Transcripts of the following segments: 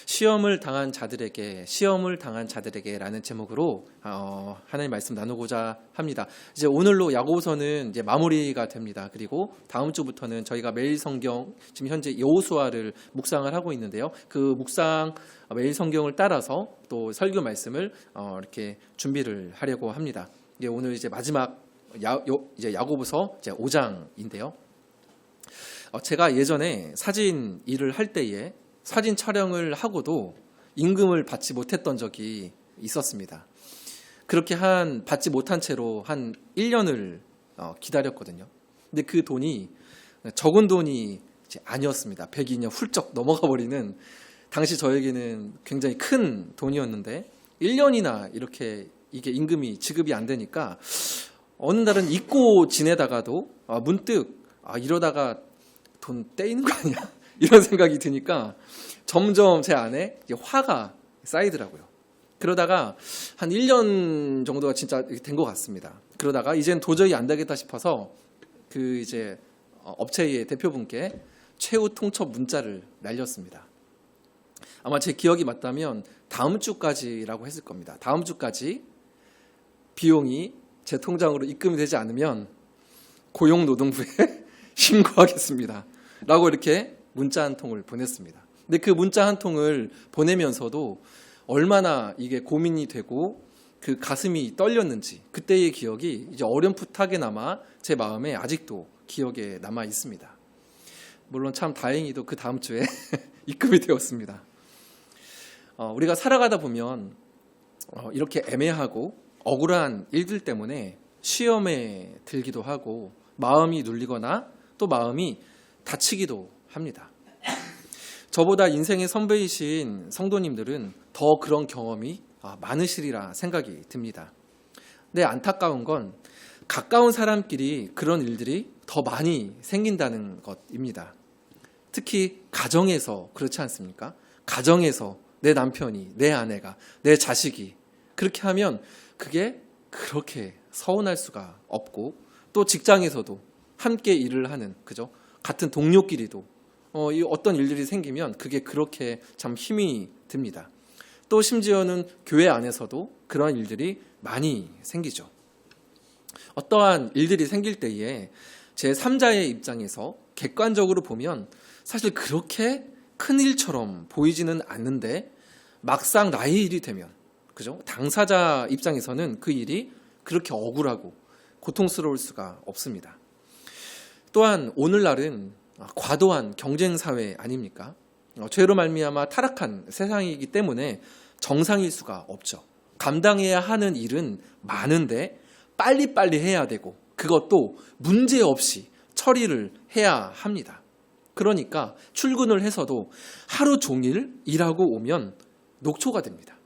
시험을 당한 자들에게라는 제목으로 하나님 말씀 나누고자 합니다. 이제 오늘로 야고보서는 이제 마무리가 됩니다. 그리고 다음 주부터는 저희가 매일 성경, 지금 현재 여호수아를 묵상을 하고 있는데요. 그 묵상 매일 성경을 따라서 또 설교 말씀을 이렇게 준비를 하려고 합니다. 이제 오늘 이제 마지막 이제 야고보서 이제 5장인데요. 제가 예전에 사진 일을 할 때에 사진 촬영을 하고도 임금을 받지 못했던 적이 있었습니다. 그렇게 받지 못한 채로 한 1년을 기다렸거든요. 근데 그 돈이 적은 돈이 아니었습니다. 100이냐 훌쩍 넘어가 버리는, 당시 저에게는 굉장히 큰 돈이었는데 1년이나 이렇게 이게 임금이 지급이 안 되니까 어느 날은 잊고 지내다가도 문득 이러다가 돈 떼이는 거 아니야? 이런 생각이 드니까 점점 제 안에 화가 쌓이더라고요. 그러다가 한 1년 정도가 진짜 된 것 같습니다. 그러다가 이젠 도저히 안 되겠다 싶어서 그 이제 업체의 대표분께 최후 통첩 문자를 날렸습니다. 아마 제 기억이 맞다면 다음 주까지라고 했을 겁니다. 다음 주까지 비용이 제 통장으로 입금이 되지 않으면 고용노동부에 신고하겠습니다. 라고 이렇게 문자 한 통을 보냈습니다. 근데 그 문자 한 통을 보내면서도 얼마나 이게 고민이 되고 그 가슴이 떨렸는지 그때의 기억이 이제 어렴풋하게나마 제 마음에 아직도 기억에 남아 있습니다. 물론 참 다행히도 그 다음 주에 입금이 되었습니다. 우리가 살아가다 보면 이렇게 애매하고 억울한 일들 때문에 시험에 들기도 하고 마음이 눌리거나 또 마음이 다치기도 합니다. 저보다 인생의 선배이신 성도님들은 더 그런 경험이 많으시리라 생각이 듭니다. 근데 안타까운 건 가까운 사람끼리 그런 일들이 더 많이 생긴다는 것입니다. 특히 가정에서 그렇지 않습니까? 가정에서 내 남편이, 내 아내가, 내 자식이 그렇게 하면 그게 그렇게 서운할 수가 없고, 또 직장에서도 함께 일을 하는, 그죠? 같은 동료끼리도 어떤 일들이 생기면 그게 그렇게 참 힘이 듭니다. 또 심지어는 교회 안에서도 그러한 일들이 많이 생기죠. 어떠한 일들이 생길 때에 제 3자의 입장에서 객관적으로 보면 사실 그렇게 큰 일처럼 보이지는 않는데 막상 나의 일이 되면, 그죠? 당사자 입장에서는 그 일이 그렇게 억울하고 고통스러울 수가 없습니다. 또한 오늘날은 과도한 경쟁 사회 아닙니까? 죄로 말미암아 타락한 세상이기 때문에 정상일 수가 없죠. 감당해야 하는 일은 많은데 빨리빨리 해야 되고 그것도 문제없이 처리를 해야 합니다. 그러니까 출근을 해서도 하루 종일 일하고 오면 녹초가 됩니다.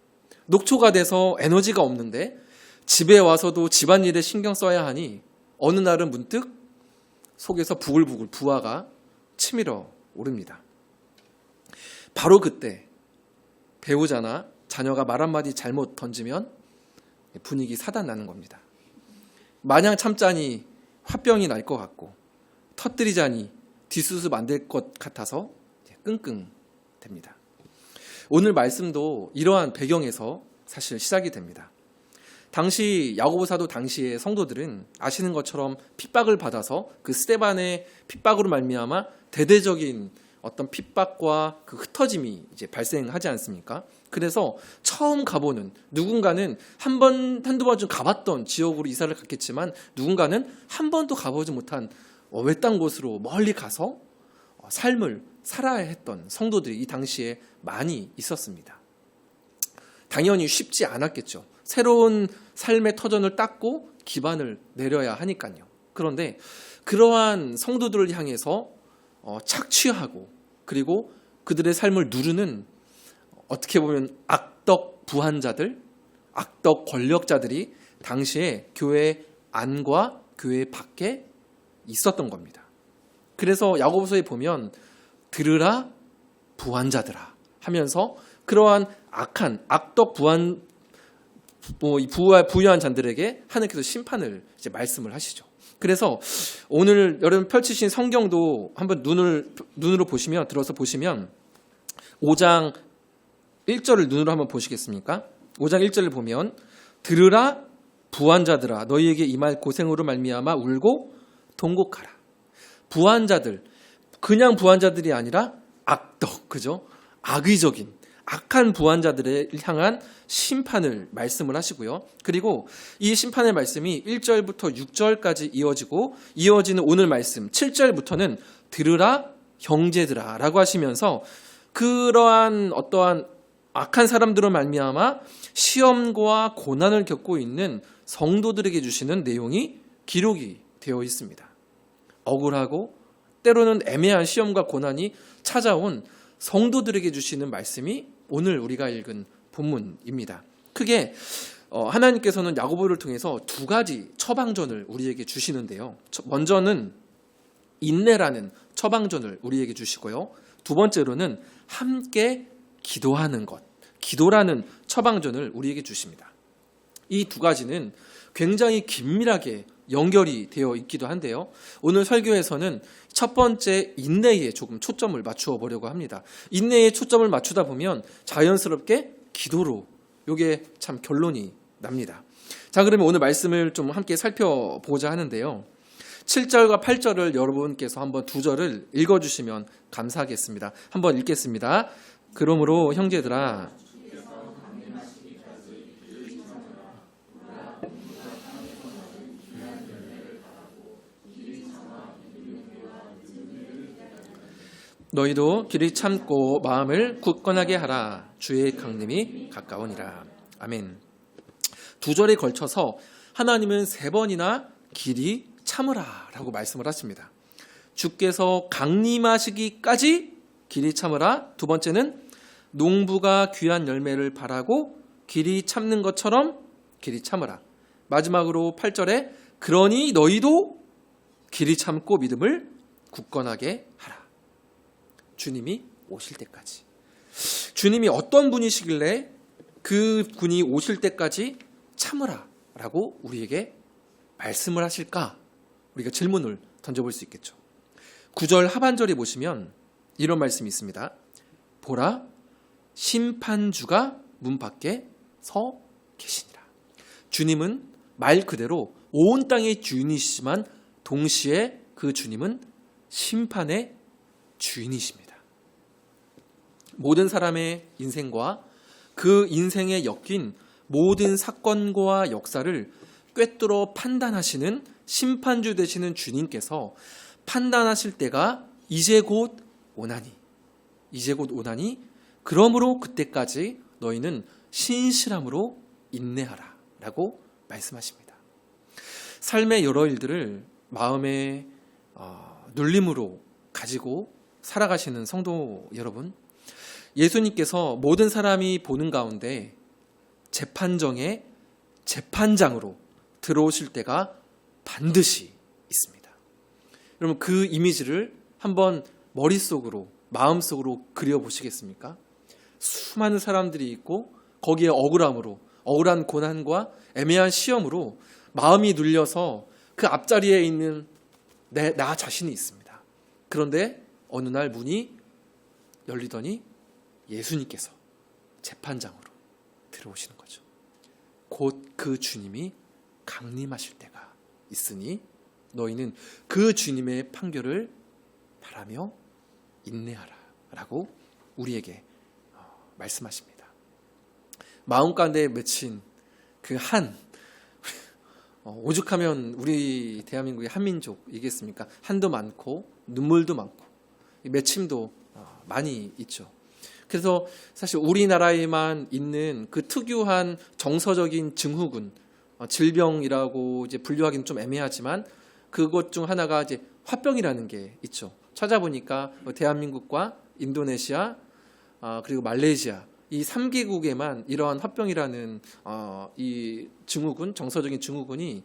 녹초가 돼서 에너지가 없는데 집에 와서도 집안일에 신경 써야 하니 어느 날은 문득 속에서 부글부글 부하가 치밀어 오릅니다. 바로 그때 배우자나 자녀가 말 한마디 잘못 던지면 분위기 사단나는 겁니다. 마냥 참자니 화병이 날 것 같고 터뜨리자니 뒷수습 안 될 것 같아서 끙끙 됩니다. 오늘 말씀도 이러한 배경에서 사실 시작이 됩니다. 당시 야고보 사도 당시의 성도들은 아시는 것처럼 핍박을 받아서 그 스데반의 핍박으로 말미암아 대대적인 어떤 핍박과 그 흩어짐이 이제 발생하지 않습니까? 그래서 처음 가보는, 누군가는 한두 번 좀 가봤던 지역으로 이사를 갔겠지만 누군가는 한 번도 가보지 못한 외딴 곳으로 멀리 가서 삶을 살아야 했던 성도들이 이 당시에 많이 있었습니다. 당연히 쉽지 않았겠죠. 새로운 삶의 터전을 닦고 기반을 내려야 하니까요. 그런데 그러한 성도들을 향해서 착취하고 그리고 그들의 삶을 누르는 어떻게 보면 악덕 부한자들, 악덕 권력자들이 당시에 교회 안과 교회 밖에 있었던 겁니다. 그래서 야고보서에 보면 들으라 부한자들아 하면서 그러한 악한 악덕 부유한 자들에게 하나님께서 심판을 이제 말씀을 하시죠. 그래서 오늘 여러분 펼치신 성경도 한번 눈으로 보시면, 들어서 보시면 5장 1절을 눈으로 한번 보시겠습니까? 5장 1절을 보면 들으라 부한 자들아 너희에게 임할 고생으로 말미암아 울고 통곡하라. 부한 자들, 그냥 부한 자들이 아니라 악덕, 그죠? 악의적인 악한 부한 자들에 향한 심판을 말씀을 하시고요. 그리고 이 심판의 말씀이 1절부터 6절까지 이어지는 오늘 말씀 7절부터는 들으라 형제들아 라고 하시면서 그러한 어떠한 악한 사람들로 말미암아 시험과 고난을 겪고 있는 성도들에게 주시는 내용이 기록이 되어 있습니다. 억울하고 때로는 애매한 시험과 고난이 찾아온 성도들에게 주시는 말씀이 오늘 우리가 읽은 본문입니다. 크게 하나님께서는 야고보를 통해서 두 가지 처방전을 우리에게 주시는데요. 먼저는 인내라는 처방전을 우리에게 주시고요. 두 번째로는 함께 기도하는 것, 기도라는 처방전을 우리에게 주십니다. 이 두 가지는 굉장히 긴밀하게 연결이 되어 있기도 한데요. 오늘 설교에서는 첫 번째 인내에 조금 초점을 맞추어 보려고 합니다. 인내에 초점을 맞추다 보면 자연스럽게 기도로 이게 참 결론이 납니다. 자, 그러면 오늘 말씀을 좀 함께 살펴보자 하는데요. 7절과 8절을 여러분께서 한번 두 절을 읽어주시면 감사하겠습니다. 한번 읽겠습니다. 그러므로 형제들아 너희도 길이 참고 마음을 굳건하게 하라. 주의 강림이 가까우니라. 아멘. 두 절에 걸쳐서 하나님은 세 번이나 길이 참으라 라고 말씀을 하십니다. 주께서 강림하시기까지 길이 참으라. 두 번째는 농부가 귀한 열매를 바라고 길이 참는 것처럼 길이 참으라. 마지막으로 8절에 그러니 너희도 길이 참고 믿음을 굳건하게 하라. 주님이 오실 때까지. 주님이 어떤 분이시길래 그 분이 오실 때까지 참으라 라고 우리에게 말씀을 하실까? 우리가 질문을 던져볼 수 있겠죠. 9절 하반절에 보시면 이런 말씀이 있습니다. 보라 심판주가 문 밖에 서 계시니라. 주님은 말 그대로 온 땅의 주인이시지만 동시에 그 주님은 심판의 주인이십니다. 모든 사람의 인생과 그 인생에 엮인 모든 사건과 역사를 꿰뚫어 판단하시는 심판주 되시는 주님께서 판단하실 때가 이제 곧 오나니 그러므로 그때까지 너희는 신실함으로 인내하라 라고 말씀하십니다. 삶의 여러 일들을 마음의 눌림으로 가지고 살아가시는 성도 여러분, 예수님께서 모든 사람이 보는 가운데 재판정의 재판장으로 들어오실 때가 반드시 있습니다. 여러분 그 이미지를 한번 머릿속으로 마음속으로 그려보시겠습니까? 수많은 사람들이 있고 거기에 억울한 고난과 애매한 시험으로 마음이 눌려서 그 앞자리에 있는 나 자신이 있습니다. 그런데 어느 날 문이 열리더니 예수님께서 재판장으로 들어오시는 거죠. 곧 그 주님이 강림하실 때가 있으니 너희는 그 주님의 판결을 바라며 인내하라 라고 우리에게 말씀하십니다. 마음 가운데 맺힌 그 오죽하면 우리 대한민국의 한민족이겠습니까? 한도 많고 눈물도 많고 맺힘도 많이 있죠. 그래서 사실 우리나라에만 있는 그 특유한 정서적인 증후군, 질병이라고 이제 분류하기는 좀 애매하지만 그것 중 하나가 이제 화병이라는 게 있죠. 찾아보니까 대한민국과 인도네시아 그리고 말레이시아 이 3개국에만 이러한 화병이라는 이 증후군, 정서적인 증후군이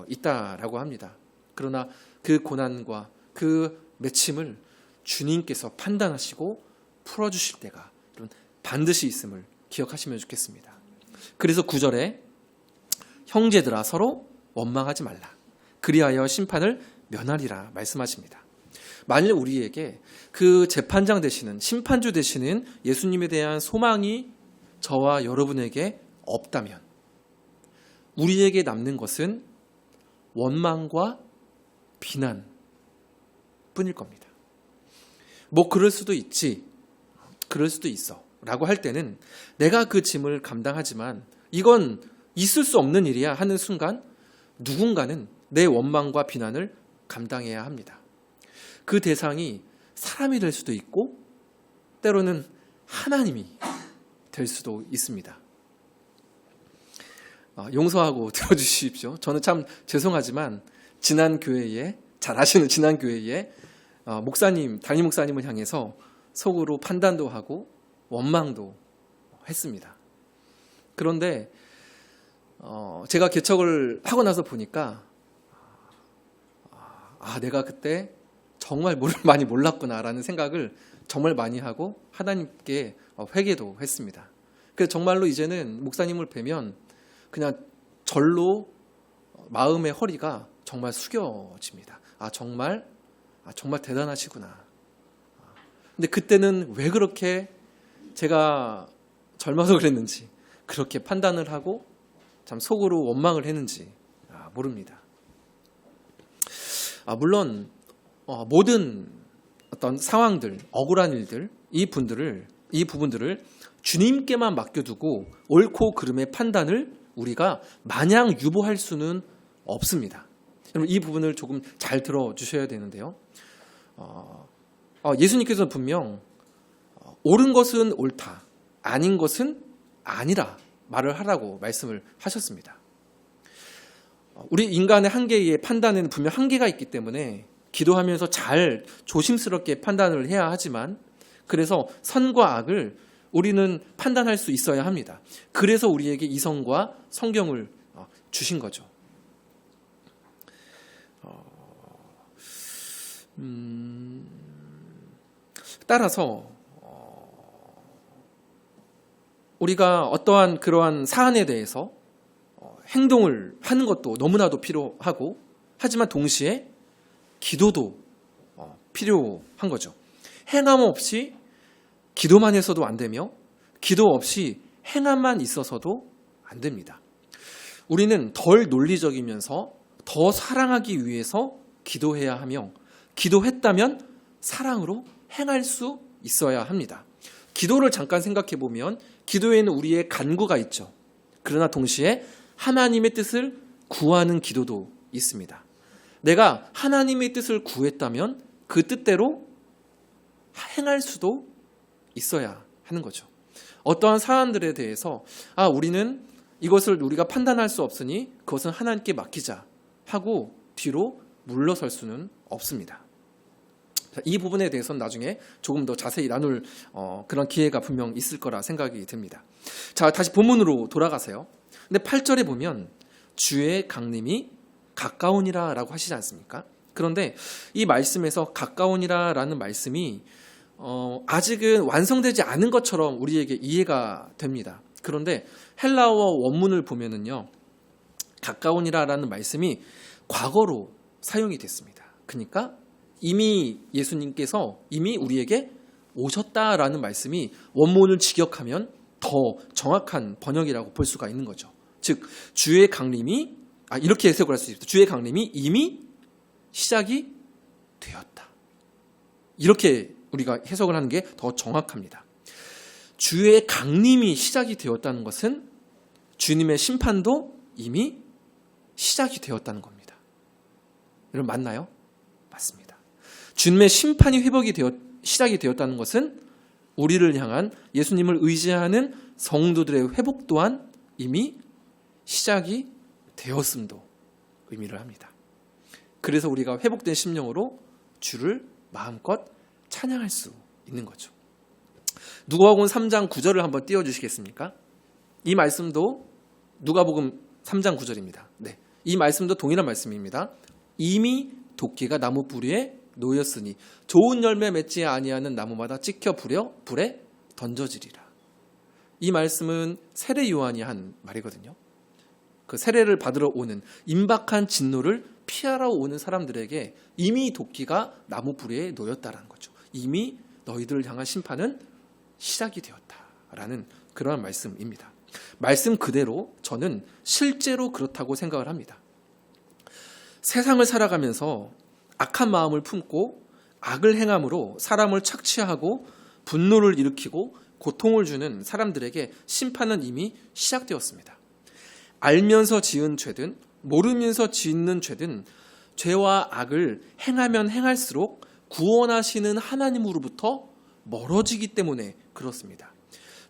있다라고 합니다. 그러나 그 고난과 그 맺힘을 주님께서 판단하시고 풀어주실 때가 반드시 있음을 기억하시면 좋겠습니다. 그래서 9절에 형제들아 서로 원망하지 말라. 그리하여 심판을 면하리라 말씀하십니다. 만일 우리에게 그 재판장 되시는 심판주 되시는 예수님에 대한 소망이 저와 여러분에게 없다면 우리에게 남는 것은 원망과 비난 뿐일 겁니다. 뭐 그럴 수도 있지, 그럴 수도 있어 라고 할 때는 내가 그 짐을 감당하지만 이건 있을 수 없는 일이야 하는 순간 누군가는 내 원망과 비난을 감당해야 합니다. 그 대상이 사람이 될 수도 있고 때로는 하나님이 될 수도 있습니다. 용서하고 들어주십시오. 저는 참 죄송하지만 지난 교회에, 잘 아시는 지난 교회에 목사님, 담임 목사님을 향해서 속으로 판단도 하고 원망도 했습니다. 그런데 제가 개척을 하고 나서 보니까 내가 그때 정말 많이 몰랐구나라는 생각을 정말 많이 하고 하나님께 회개도 했습니다. 그래서 정말로 이제는 목사님을 뵈면 그냥 절로 마음의 허리가 정말 숙여집니다. 정말 대단하시구나. 근데 그때는 왜 그렇게 제가 젊어서 그랬는지 그렇게 판단을 하고 참 속으로 원망을 했는지 모릅니다. 물론 모든 어떤 상황들, 억울한 일들, 이 부분들을 주님께만 맡겨두고 옳고 그름의 판단을 우리가 마냥 유보할 수는 없습니다. 여러분 이 부분을 조금 잘 들어주셔야 되는데요. 예수님께서는 분명 옳은 것은 옳다, 아닌 것은 아니라 말을 하라고 말씀을 하셨습니다. 우리 인간의 한계의 판단에는 분명 한계가 있기 때문에 기도하면서 잘 조심스럽게 판단을 해야 하지만 그래서 선과 악을 우리는 판단할 수 있어야 합니다. 그래서 우리에게 이성과 성경을 주신 거죠. 따라서 우리가 어떠한 그러한 사안에 대해서 행동을 하는 것도 너무나도 필요하고 하지만 동시에 기도도 필요한 거죠. 행함 없이 기도만 해서도 안 되며 기도 없이 행함만 있어서도 안 됩니다. 우리는 덜 논리적이면서 더 사랑하기 위해서 기도해야 하며 기도했다면 사랑으로 행할 수 있어야 합니다. 기도를 잠깐 생각해 보면 기도에는 우리의 간구가 있죠. 그러나 동시에 하나님의 뜻을 구하는 기도도 있습니다. 내가 하나님의 뜻을 구했다면 그 뜻대로 행할 수도 있어야 하는 거죠. 어떠한 사안들에 대해서 우리는 이것을 우리가 판단할 수 없으니 그것은 하나님께 맡기자 하고 뒤로 물러설 수는 없습니다. 이 부분에 대해서는 나중에 조금 더 자세히 나눌 그런 기회가 분명 있을 거라 생각이 듭니다. 자, 다시 본문으로 돌아가세요. 근데 8절에 보면 주의 강림이 가까우니라 라고 하시지 않습니까? 그런데 이 말씀에서 가까우니라 라는 말씀이 아직은 완성되지 않은 것처럼 우리에게 이해가 됩니다. 그런데 헬라어 원문을 보면은요, 가까우니라 라는 말씀이 과거로 사용이 됐습니다. 그러니까 이미 예수님께서 이미 우리에게 오셨다라는 말씀이 원문을 직역하면 더 정확한 번역이라고 볼 수가 있는 거죠. 즉 주의 강림이 이렇게 해석을 할 수 있습니다. 주의 강림이 이미 시작이 되었다. 이렇게 우리가 해석을 하는 게 더 정확합니다. 주의 강림이 시작이 되었다는 것은 주님의 심판도 이미 시작이 되었다는 겁니다. 여러분 맞나요? 맞습니다. 주님의 심판이 시작이 되었다는 것은 우리를 향한 예수님을 의지하는 성도들의 회복 또한 이미 시작이 되었음도 의미를 합니다. 그래서 우리가 회복된 심령으로 주를 마음껏 찬양할 수 있는 거죠. 누가복음 3장 9절을 한번 띄워주시겠습니까? 이 말씀도 누가복음 3장 9절입니다. 네, 이 말씀도 동일한 말씀입니다. 이미 도끼가 나무 뿌리에 놓였으니 좋은 열매 맺지 아니하는 나무마다 찍혀 불에 던져지리라. 이 말씀은 세례 요한이 한 말이거든요. 그 세례를 받으러 오는 임박한 진노를 피하러 오는 사람들에게 이미 도끼가 나무 뿌리에 놓였다라는 거죠. 이미 너희들을 향한 심판은 시작이 되었다라는 그러한 말씀입니다. 말씀 그대로 저는 실제로 그렇다고 생각을 합니다. 세상을 살아가면서 악한 마음을 품고 악을 행함으로 사람을 착취하고 분노를 일으키고 고통을 주는 사람들에게 심판은 이미 시작되었습니다. 알면서 지은 죄든 모르면서 짓는 죄든 죄와 악을 행하면 행할수록 구원하시는 하나님으로부터 멀어지기 때문에 그렇습니다.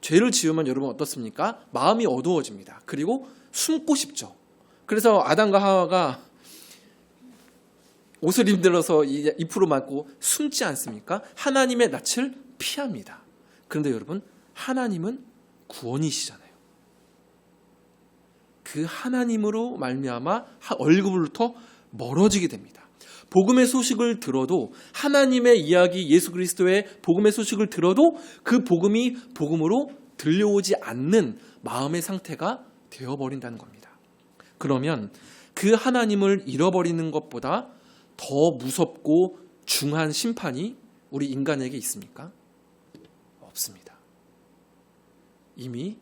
죄를 지으면 여러분 어떻습니까? 마음이 어두워집니다. 그리고 숨고 싶죠. 그래서 아담과 하와가 옷을 힘들어서 잎으로 맞고 숨지 않습니까? 하나님의 낯을 피합니다. 그런데 여러분, 하나님은 구원이시잖아요. 그 하나님으로 말미암아 얼굴부터 멀어지게 됩니다. 복음의 소식을 들어도, 하나님의 이야기, 예수 그리스도의 복음의 소식을 들어도 그 복음이 복음으로 들려오지 않는 마음의 상태가 되어버린다는 겁니다. 그러면 그 하나님을 잃어버리는 것보다 더 무섭고 중한 심판이 우리 인간에게 있습니까? 없습니다. 이미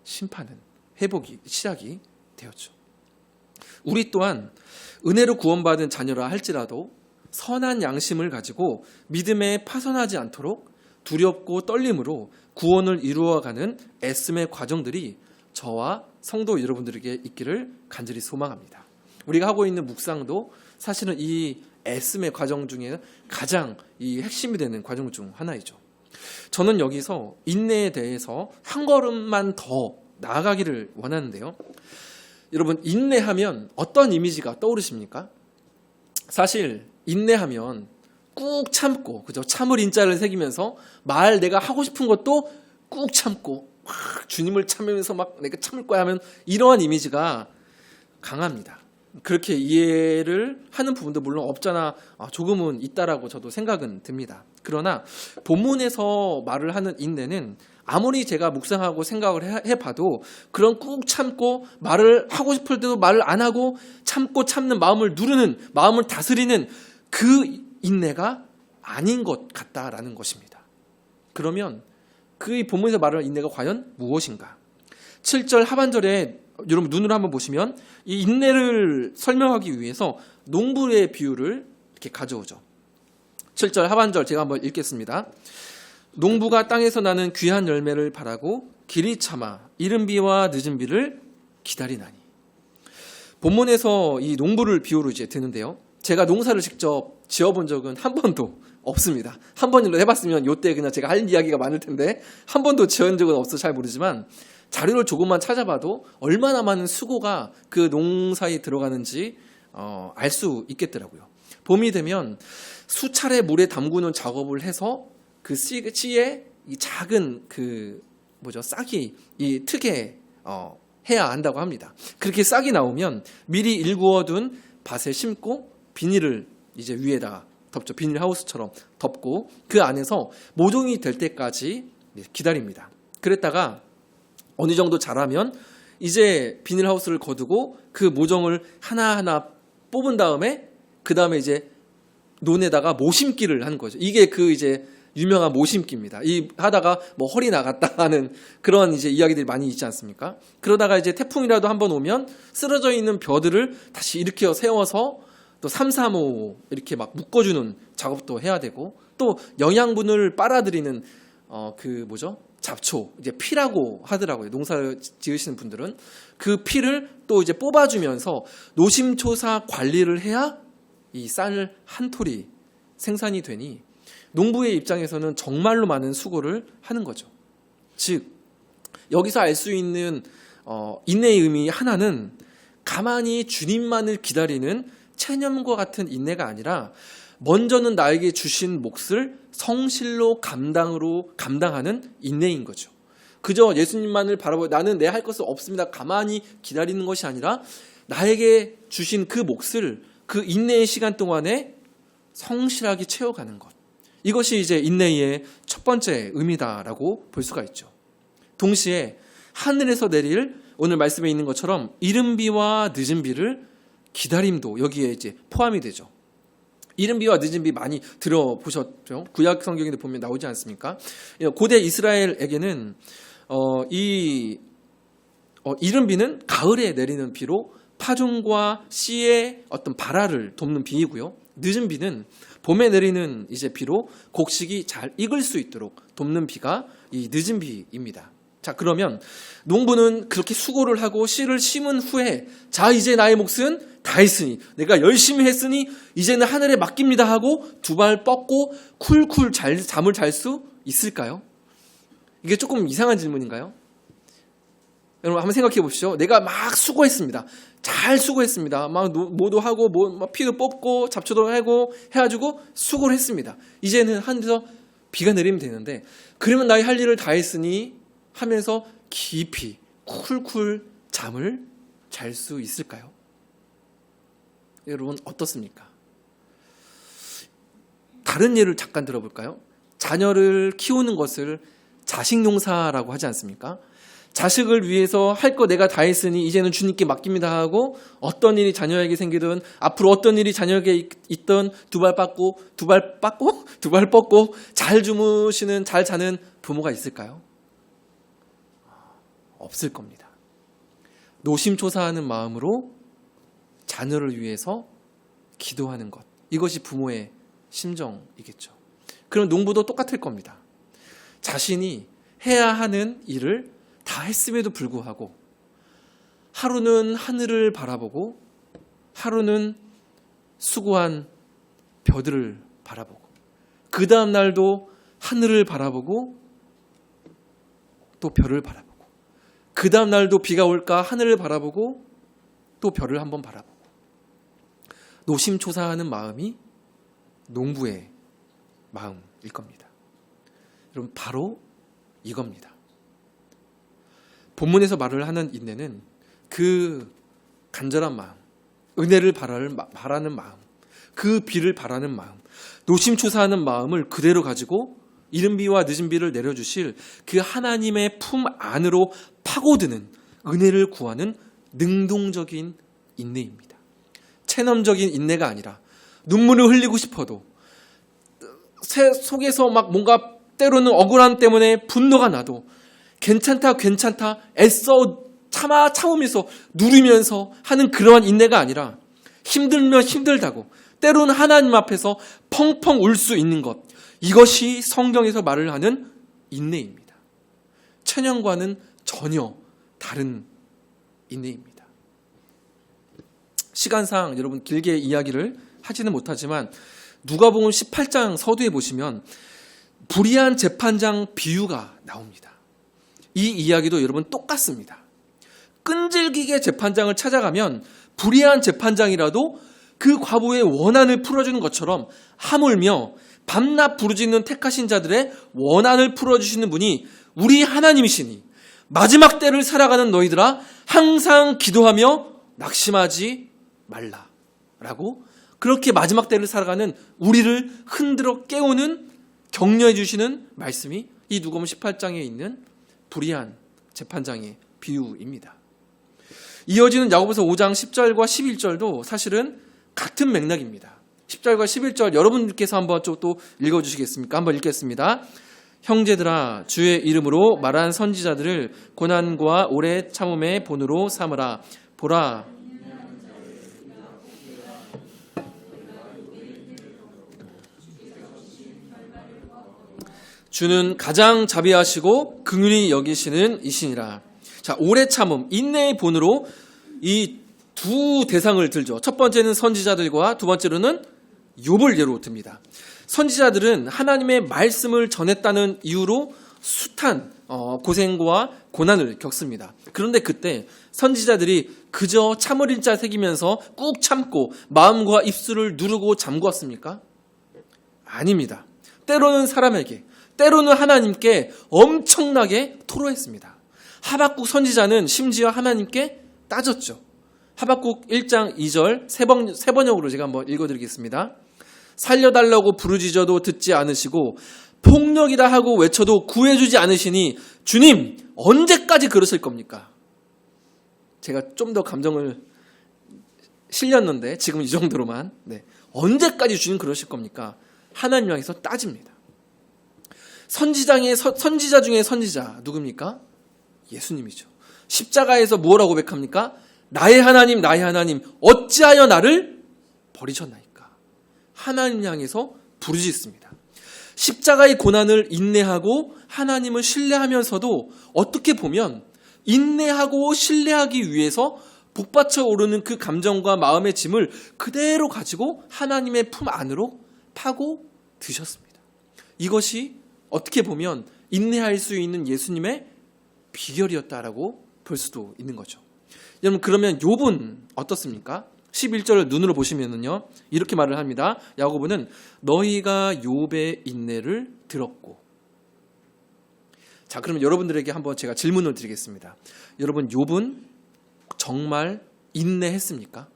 심판은 회복이 시작이 되었죠. 우리 또한 은혜로 구원받은 자녀라 할지라도 선한 양심을 가지고 믿음에 파선하지 않도록 두렵고 떨림으로 구원을 이루어가는 애씀의 과정들이 저와 성도 여러분들에게 있기를 간절히 소망합니다. 우리가 하고 있는 묵상도 사실은 이 애씀의 과정 중에 가장 이 핵심이 되는 과정 중 하나이죠. 저는 여기서 인내에 대해서 한 걸음만 더 나아가기를 원하는데요. 여러분, 인내하면 어떤 이미지가 떠오르십니까? 사실 인내하면 꾹 참고, 그죠? 참을 인자를 새기면서 내가 하고 싶은 것도 꾹 참고 막 주님을 참으면서 막 내가 참을 거야 하면 이러한 이미지가 강합니다. 그렇게 이해를 하는 부분도 물론 없잖아 조금은 있다라고 저도 생각은 듭니다. 그러나 본문에서 말을 하는 인내는 아무리 제가 묵상하고 생각을 해봐도 그런 꾹 참고 말을 하고 싶을 때도 말을 안 하고 참고 참는 마음을 누르는, 마음을 다스리는 그 인내가 아닌 것 같다라는 것입니다. 그러면 그 본문에서 말하는 인내가 과연 무엇인가? 7절 하반절에 여러분 눈으로 한번 보시면 이 인내를 설명하기 위해서 농부의 비유를 이렇게 가져오죠. 7절 하반절 제가 한번 읽겠습니다. 농부가 땅에서 나는 귀한 열매를 바라고 길이 참아 이른 비와 늦은 비를 기다리나니. 본문에서 이 농부를 비유로 이제 드는데요. 제가 농사를 직접 지어본 적은 한 번도 없습니다. 한 번이라도 해봤으면 요때 그냥 제가 할 이야기가 많을 텐데 한 번도 지은 적은 없어서 잘 모르지만 자료를 조금만 찾아봐도 얼마나 많은 수고가 그 농사에 들어가는지 알 수 있겠더라고요. 봄이 되면 수차례 물에 담그는 작업을 해서 그 씨에 이 작은 싹이 이 특에 해야 한다고 합니다. 그렇게 싹이 나오면 미리 일구어둔 밭에 심고 비닐을 이제 위에다가 덮죠. 비닐하우스처럼 덮고 그 안에서 모종이 될 때까지 기다립니다. 그랬다가 어느 정도 자라면 이제 비닐하우스를 거두고 그 모종을 하나하나 뽑은 다음에 그 다음에 이제 논에다가 모심기를 하는 거죠. 이게 그 이제 유명한 모심기입니다. 이 하다가 뭐 허리 나갔다 하는 그런 이제 이야기들이 많이 있지 않습니까? 그러다가 이제 태풍이라도 한번 오면 쓰러져 있는 벼들을 다시 일으켜 세워서 또 3, 4, 5 이렇게 막 묶어주는 작업도 해야 되고 또 영양분을 빨아들이는 잡초, 이제 피라고 하더라고요. 농사를 지으시는 분들은 그 피를 또 이제 뽑아주면서 노심초사 관리를 해야 이 쌀 한 톨이 생산이 되니 농부의 입장에서는 정말로 많은 수고를 하는 거죠. 즉 여기서 알 수 있는 인내의 의미 하나는 가만히 주님만을 기다리는 체념과 같은 인내가 아니라 먼저는 나에게 주신 몫을 성실로 감당하는 인내인 거죠. 그저 예수님만을 바라보고 나는 내 할 것은 없습니다. 가만히 기다리는 것이 아니라 나에게 주신 그 몫을 그 인내의 시간 동안에 성실하게 채워가는 것. 이것이 이제 인내의 첫 번째 의미다라고 볼 수가 있죠. 동시에 하늘에서 내릴 오늘 말씀에 있는 것처럼 이른 비와 늦은 비를 기다림도 여기에 이제 포함이 되죠. 이른 비와 늦은 비 많이 들어보셨죠? 구약 성경에 보면 나오지 않습니까? 고대 이스라엘에게는 이른 비는 가을에 내리는 비로 파종과 씨의 어떤 발화를 돕는 비이고요. 늦은 비는 봄에 내리는 이제 비로 곡식이 잘 익을 수 있도록 돕는 비가 이 늦은 비입니다. 자, 그러면 농부는 그렇게 수고를 하고 씨를 심은 후에 자, 이제 나의 몫은 다 했으니 내가 열심히 했으니 이제는 하늘에 맡깁니다 하고 두 발 뻗고 쿨쿨 잠을 잘 수 있을까요? 이게 조금 이상한 질문인가요? 여러분 한번 생각해 보십시오. 내가 막 수고했습니다. 잘 수고했습니다. 막 뭐도 하고 막 피도 뽑고 잡초도 하고 해가지고 수고를 했습니다. 이제는 하늘에서 비가 내리면 되는데 그러면 나의 할 일을 다 했으니 하면서 깊이 쿨쿨 잠을 잘 수 있을까요? 여러분 어떻습니까? 다른 예를 잠깐 들어볼까요? 자녀를 키우는 것을 자식농사라고 하지 않습니까? 자식을 위해서 할 거 내가 다 했으니 이제는 주님께 맡깁니다 하고 어떤 일이 자녀에게 생기든 앞으로 어떤 일이 자녀에게 있든 두 발 뻗고 잘 주무시는 잘 자는 부모가 있을까요? 없을 겁니다. 노심초사하는 마음으로 자녀를 위해서 기도하는 것, 이것이 부모의 심정이겠죠. 그럼 농부도 똑같을 겁니다. 자신이 해야 하는 일을 다 했음에도 불구하고 하루는 하늘을 바라보고 하루는 수고한 벼들을 바라보고 그 다음 날도 하늘을 바라보고 또 별을 바라보고 그 다음 날도 비가 올까 하늘을 바라보고 또 별을 한번 바라보고 노심초사하는 마음이 농부의 마음일 겁니다. 여러분 바로 이겁니다. 본문에서 말을 하는 인내는 그 간절한 마음, 은혜를 바라는 마음, 그 비를 바라는 마음, 노심초사하는 마음을 그대로 가지고 이른 비와 늦은 비를 내려주실 그 하나님의 품 안으로 파고드는 은혜를 구하는 능동적인 인내입니다. 체념적인 인내가 아니라 눈물을 흘리고 싶어도 속에서 막 뭔가 때로는 억울함 때문에 분노가 나도 괜찮다 애써 참으면서 누리면서 하는 그러한 인내가 아니라 힘들면 힘들다고 때로는 하나님 앞에서 펑펑 울 수 있는 것, 이것이 성경에서 말을 하는 인내입니다. 체념과는 전혀 다른 인내입니다. 시간상 여러분 길게 이야기를 하지는 못하지만 누가복음 18장 서두에 보시면 불의한 재판장 비유가 나옵니다. 이 이야기도 여러분 똑같습니다. 끈질기게 재판장을 찾아가면 불의한 재판장이라도 그 과부의 원한을 풀어주는 것처럼 하물며 밤낮 부르짖는 택하신 자들의 원한을 풀어주시는 분이 우리 하나님이시니 마지막 때를 살아가는 너희들아 항상 기도하며 낙심하지 말라 라고 그렇게 마지막 때를 살아가는 우리를 흔들어 깨우는 격려해 주시는 말씀이 이 누가복음 18장에 있는 불의한 재판장의 비유입니다. 이어지는 야고보서 5장 10절과 11절도 사실은 같은 맥락입니다. 10절과 11절 여러분들께서 한번 또 읽어주시겠습니까? 한번 읽겠습니다. 형제들아 주의 이름으로 말한 선지자들을 고난과 오래 참음의 본으로 삼으라. 보라 주는 가장 자비하시고 긍휼히 여기시는 이시니라. 자, 오래 참음, 인내의 본으로 이 두 대상을 들죠. 첫 번째는 선지자들과 두 번째로는 욥을 예로 듭니다. 선지자들은 하나님의 말씀을 전했다는 이유로 숱한 고생과 고난을 겪습니다. 그런데 그때 선지자들이 그저 참을 일자 새기면서 꾹 참고 마음과 입술을 누르고 잠궜습니까? 아닙니다. 때로는 사람에게, 때로는 하나님께 엄청나게 토로했습니다. 하박국 선지자는 심지어 하나님께 따졌죠. 하박국 1장 2절 세 번역으로 제가 한번 읽어드리겠습니다. 살려달라고 부르짖어도 듣지 않으시고 폭력이다 하고 외쳐도 구해주지 않으시니 주님 언제까지 그러실 겁니까? 제가 좀 더 감정을 실렸는데 지금 이 정도로만 언제까지 주님 그러실 겁니까? 하나님 향해서 따집니다. 선지자 중에 선지자 누굽니까? 예수님이죠. 십자가에서 무엇라고 고백합니까? 나의 하나님, 나의 하나님, 어찌하여 나를 버리셨나이까? 하나님 향해서 부르짖습니다. 십자가의 고난을 인내하고 하나님을 신뢰하면서도 어떻게 보면 인내하고 신뢰하기 위해서 북받쳐 오르는 그 감정과 마음의 짐을 그대로 가지고 하나님의 품 안으로 파고 드셨습니다. 이것이 어떻게 보면 인내할 수 있는 예수님의 비결이었다라고 볼 수도 있는 거죠. 여러분, 그러면 욥은 어떻습니까? 11절을 눈으로 보시면은요, 이렇게 말을 합니다. 야고보는 너희가 욥의 인내를 들었고. 자, 그러면 여러분들에게 한번 제가 질문을 드리겠습니다. 여러분, 욥은 정말 인내했습니까?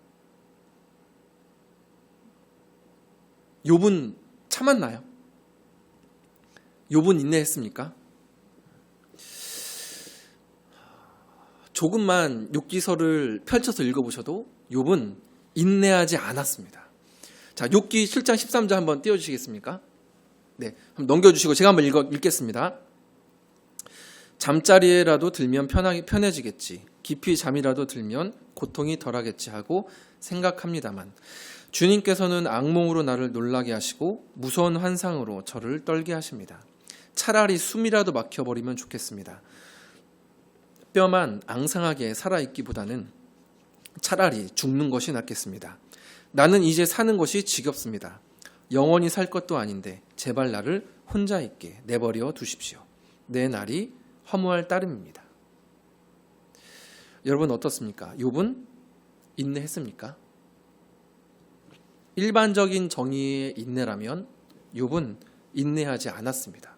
욥은 참았나요? 욥은 인내했습니까? 조금만 욥기서를 펼쳐서 읽어보셔도 욥은 인내하지 않았습니다. 자, 욥기 7장 13절 한번 띄워주시겠습니까? 네, 한번 넘겨주시고 제가 한번 읽겠습니다. 잠자리에라도 들면 편해지겠지. 깊이 잠이라도 들면 고통이 덜하겠지 하고 생각합니다만 주님께서는 악몽으로 나를 놀라게 하시고 무서운 환상으로 저를 떨게 하십니다. 차라리 숨이라도 막혀버리면 좋겠습니다. 뼈만 앙상하게 살아있기보다는 차라리 죽는 것이 낫겠습니다. 나는 이제 사는 것이 지겹습니다. 영원히 살 것도 아닌데 제발 나를 혼자 있게 내버려 두십시오. 내 날이 허무할 따름입니다. 여러분 어떻습니까? 욥은 인내했습니까? 일반적인 정의의 인내라면 욥은 인내하지 않았습니다.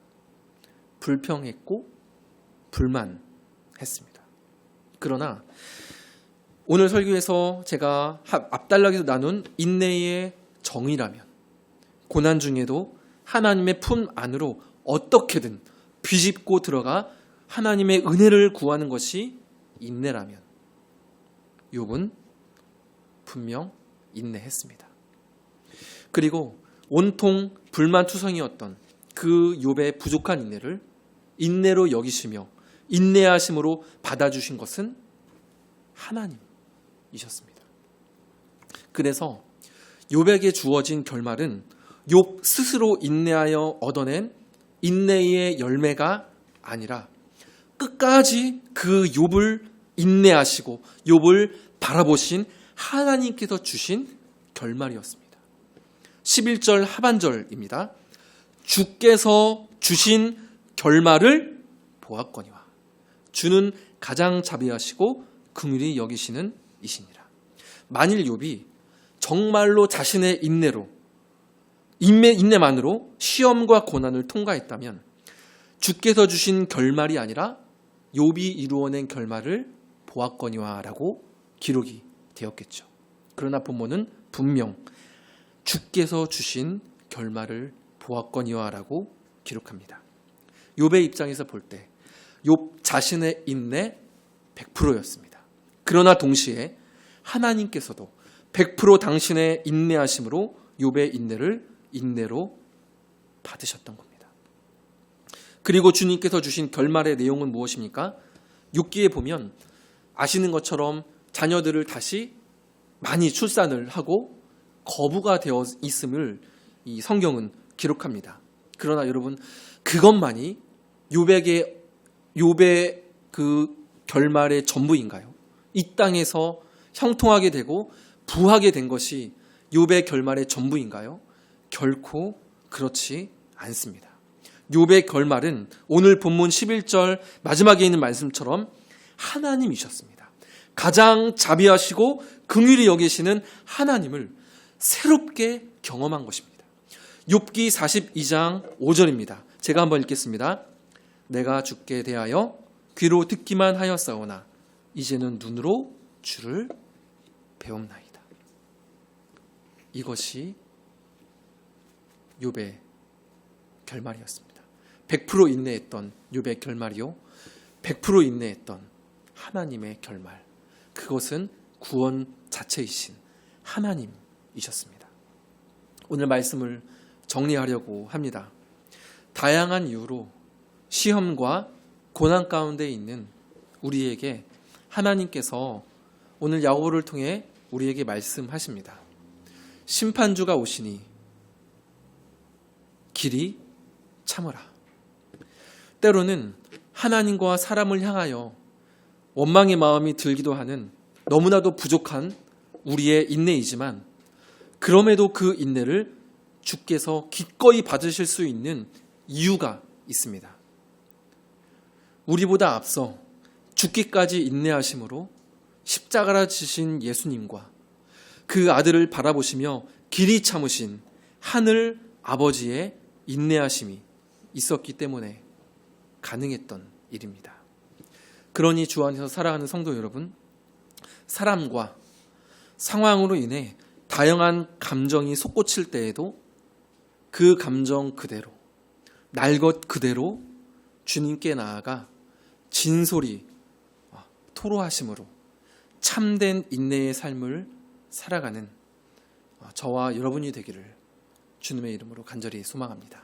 불평했고 불만했습니다. 그러나 오늘 설교에서 제가 앞달라기도 나눈 인내의 정의라면 고난 중에도 하나님의 품 안으로 어떻게든 비집고 들어가 하나님의 은혜를 구하는 것이 인내라면 욥은 분명 인내했습니다. 그리고 온통 불만투성이었던 그 욥의 부족한 인내를 인내로 여기시며 인내하심으로 받아주신 것은 하나님이셨습니다. 그래서 욥에게 주어진 결말은 욥 스스로 인내하여 얻어낸 인내의 열매가 아니라 끝까지 그 욥을 인내하시고 욥을 바라보신 하나님께서 주신 결말이었습니다. 11절 하반절입니다. 주께서 주신 결말을 보았거니와 주는 가장 자비하시고 긍휼히 여기시는 이시니라. 만일 욥이 정말로 자신의 인내만으로 시험과 고난을 통과했다면 주께서 주신 결말이 아니라 욥이 이루어낸 결말을 보았거니와라고 기록이 되었겠죠. 그러나 본문은 분명 주께서 주신 결말을 보았거니와라고 기록합니다. 욥의 입장에서 볼 때 욥 자신의 인내 100%였습니다. 그러나 동시에 하나님께서도 100% 당신의 인내하심으로 욥의 인내를 인내로 받으셨던 겁니다. 그리고 주님께서 주신 결말의 내용은 무엇입니까? 6기에 보면 아시는 것처럼 자녀들을 다시 많이 출산을 하고 거부가 되어 있음을 이 성경은 기록합니다. 그러나 여러분 그것만이 욥의 그 결말의 전부인가요? 이 땅에서 형통하게 되고 부하게 된 것이 욥의 결말의 전부인가요? 결코 그렇지 않습니다. 욥의 결말은 오늘 본문 11절 마지막에 있는 말씀처럼 하나님이셨습니다. 가장 자비하시고 긍휼히 여기시는 하나님을 새롭게 경험한 것입니다. 욥기 42장 5절입니다. 제가 한번 읽겠습니다. 내가 주께 대하여 귀로 듣기만 하였사오나 이제는 눈으로 주를 배움나이다. 이것이 욥의 결말이었습니다. 100% 인내했던 욥의 결말이요 100% 인내했던 하나님의 결말, 그것은 구원 자체이신 하나님이셨습니다. 오늘 말씀을 정리하려고 합니다. 다양한 이유로 시험과 고난 가운데 있는 우리에게 하나님께서 오늘 야고보를 통해 우리에게 말씀하십니다. 심판주가 오시니 길이 참으라. 때로는 하나님과 사람을 향하여 원망의 마음이 들기도 하는 너무나도 부족한 우리의 인내이지만, 그럼에도 그 인내를 주께서 기꺼이 받으실 수 있는 이유가 있습니다. 우리보다 앞서 죽기까지 인내하심으로 십자가를 지신 예수님과 그 아들을 바라보시며 길이 참으신 하늘 아버지의 인내하심이 있었기 때문에 가능했던 일입니다. 그러니 주 안에서 살아가는 성도 여러분, 사람과 상황으로 인해 다양한 감정이 솟구칠 때에도 그 감정 그대로, 날 것 그대로 주님께 나아가 진솔히 토로하심으로 참된 인내의 삶을 살아가는 저와 여러분이 되기를 주님의 이름으로 간절히 소망합니다.